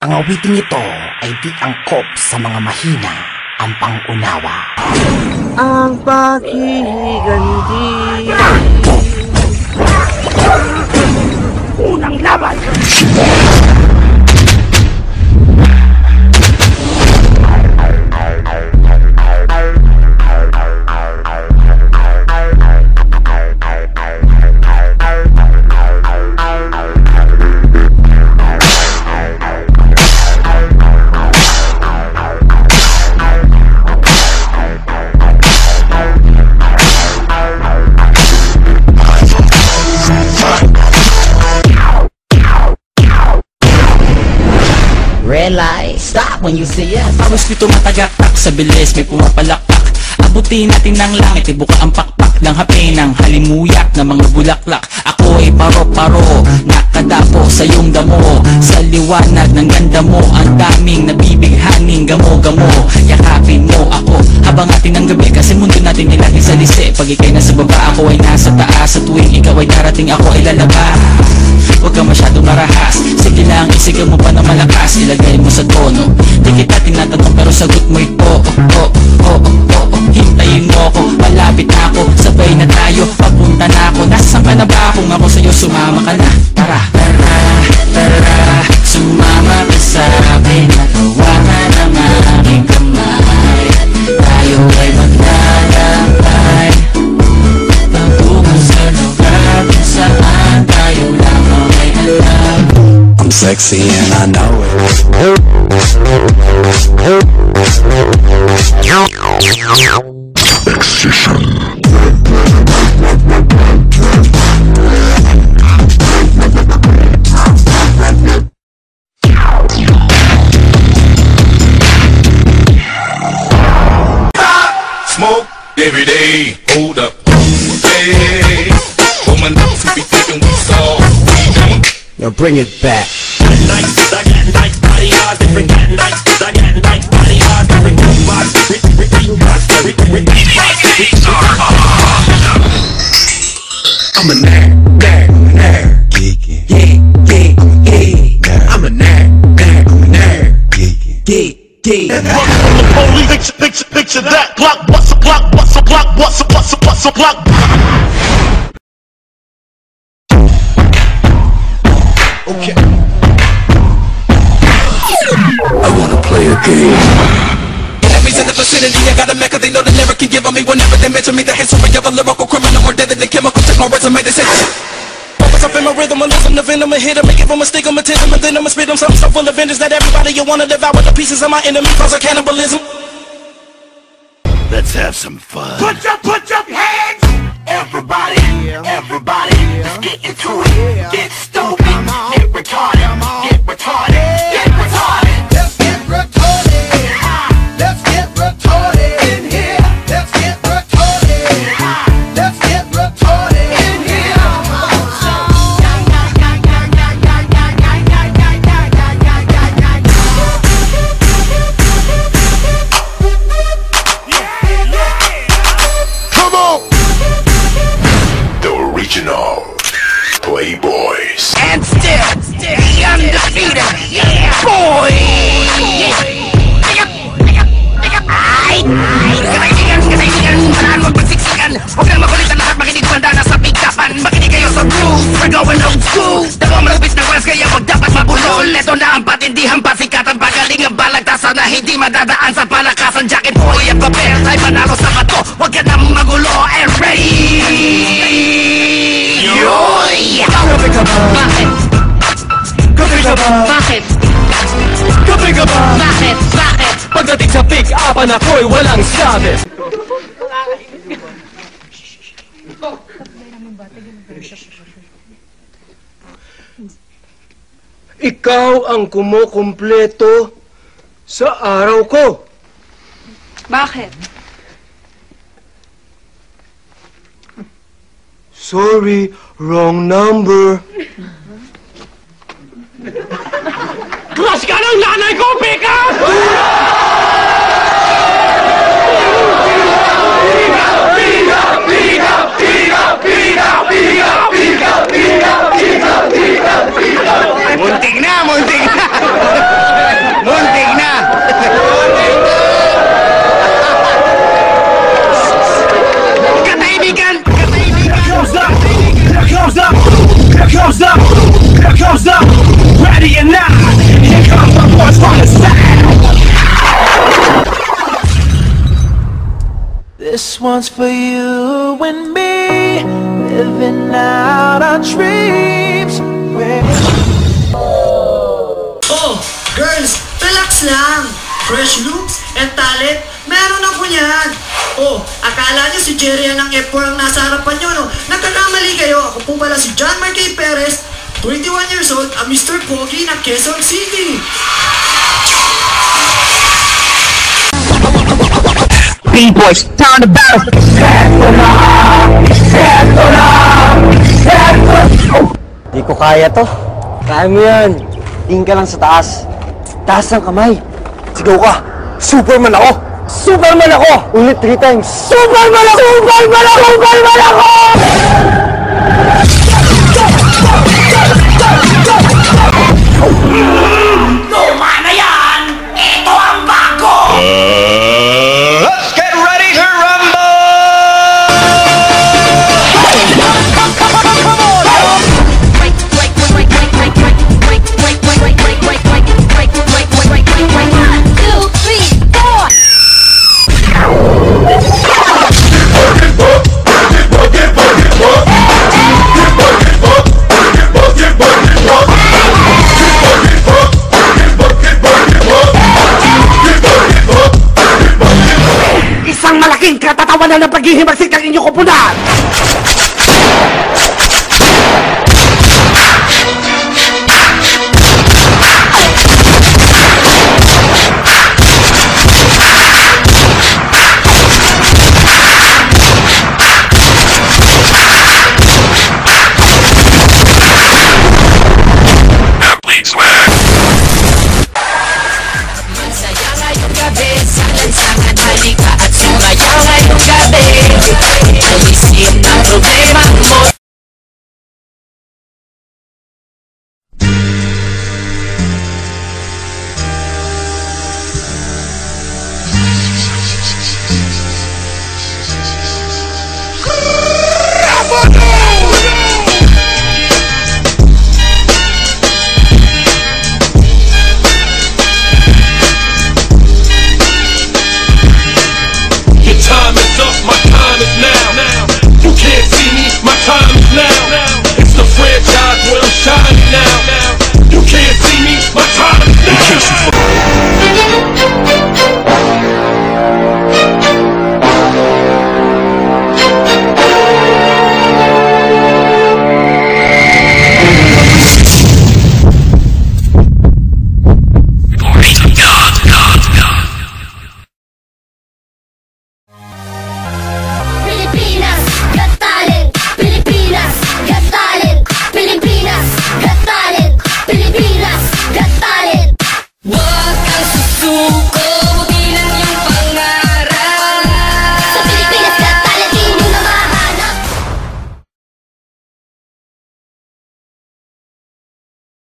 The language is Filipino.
Ang awiting ito ay di angkop sa mga mahina ang pangunawa. Ang paghihiganti. Unang laban! Red light, stop when you see us. Pawis ko tumatagaktak sa bilis, may pumapalakpak. Abutin natin ng langit, ibuka ang pakpak ng hape ng halimuyak na mga bulaklak. Ako ay paro-paro, nakadapo sa iyong damo. Sa liwanag ng ganda mo, ang daming nabibighaning gamo-gamo. Yakapin mo ako habang atin ng gabi, kasi mundo natin nilagay sa lise. Pag ikay nasa baba, ako ay nasa taas. Sa tuwing ikaw ay darating, ako ay lalabas. Huwag ka masyadong marahas, sige lang, isigaw mo pa na malakas. Ilagay mo sa tono, di kita tinatanong pero sagot mo'y oo, oo, oo, oo. Hintayin mo ako, malapit na ako, sabay na tayo, papunta na ako. Nasaan ka na ba? Kung ako sa'yo, sumama ka na. Tara, tara, tara, sumama ka sa'kin. Hawakan ang aking kamay, tayo ay maglalakbay patungo sa lugar kung saan tayo lamang ay alam. I'm sexy and I know it. Excision. Smoke every day. Hold up. Hey, woman, if we thinking we saw, we don't. Now bring it back. I'm a nerd. Geeky. I'm a nerd. Geeky. From the police, picture that block, bust a block, bust a block. Okay. I wanna play a game. Enemies in the vicinity, I got a mecca, they know they never can give on me. Whenever they mention me, the history of a lyrical criminal more deadly than chemical. Check my resume, they say focus up in my rhythm, I listen to venom, I hit them, make it from a stigmatism, and then I'ma spit them something so full of vengeance that everybody you wanna devour the pieces of my enemy cause of cannibalism. Let's have some fun. Put your hands! Everybody, let's get into it. Get stupid, get retarded, get retarded, get retarded. Let's get retarded. Let's get retarded in here. Let's get retarded. Let's get retarded in here. Come on! The original Playboys. And still, the undefeated, yeah, boy! Kaibigan, saan mo pagsiksikan? Huwag kang makulit ang lahat, makinig banda na sa pigtapan. Makinig kayo sa groove, we're going old school. Dalawa malapis na waras, kaya huwag dapat mabulol. Ito na ang patindihan, pasikatan, pagaling ang balagtasan na hindi madadaan sa palakasan. Jacket, boy, at papel, ay panalo sa bato. Huwag ka nang magulo, and ready! Yoy! Gabi ka ba? Bakit? Gabi ka ba? Bakit? Gabi ka ba? Bakit? Bakit? Pagdating sa pick-upan ako'y walang sabi. Ikaw ang kumukumpleto sa araw ko. Bakit? Sorry, wrong number. Crush ka ng nanay ko, Pika! Muntik na! ready or not, here comes the force from the south. This one's for you and me, living out our dreams. Oh, girls, relax lang. Fresh looks and talent, meron ako yan. Oh, akala nyo si Jerry ang F4 ang nasa harapan nyo, no? Nagkakamali kayo. Ako po pala si John Marquez Perez, 21 years old, ang Mr. Pogi ng Quezon City. B-boys, turn the battle. Di ko kaya to. Kaya mo yan. Tingin ka lang sa taas. Taas ng kamay. Sigaw ka. Superman ako! Superman ako! Ulit 3 times. Superman ako! Superman ako! Superman ako! Luma na yan! Ito ang bago! Let's get ready to rumble! Isang malaking katatawanan ng paghihimagsik ng inyong kupunan!